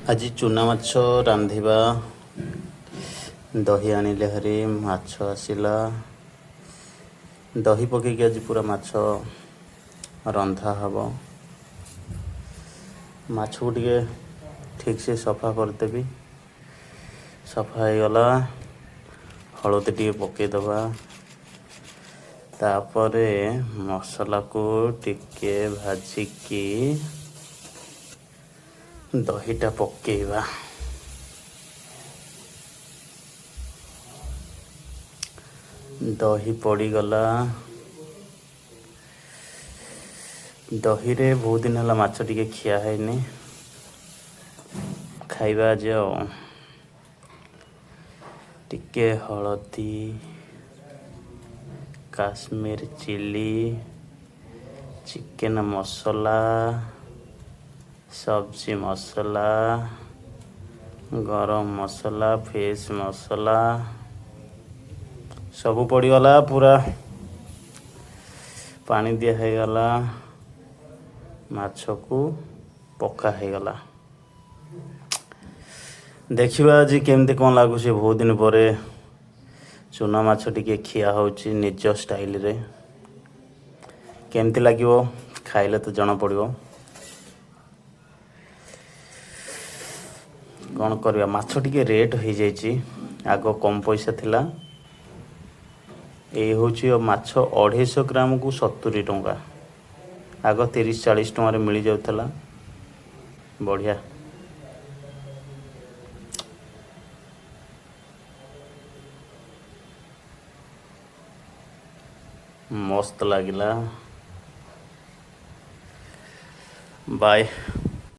आज चूना माछ रांधिबा दही आनिले हरी माछ आसिला दही पकेकी आज पूरा माछ रंधा हब माछ को टिके ठीक से सफा करदेवी सफा हो गला हलदी टिके पकेदबा तापरे मसला को टिके भाजिकी दहीटा पकेइबा दही पड़ीगला दही रे बहुत दिन है माछ टिके खिया है खाइबा आज टिके हलदी काश्मीर चिली चिकन मसला सब्जी मसला गरम मसला फिश मसला सबू पड़ीगला पूरा पानी दिया है गला माछ को पका है गला देखिबा आज केमती कौन लगुच बहुत दिन पर चूना माछ टिके खिया होची निज स्टाइल रे केमती लागिवो खाइले तो जना पड़िवो कौन करवा माछ टिके रेट हो जाइए आग कम पैसा थिला ये हूँ माछ 250 ग्राम को 70 टंका आग 30-40 टंकार मिल जाऊला बढ़िया मस्त लगिला बाय।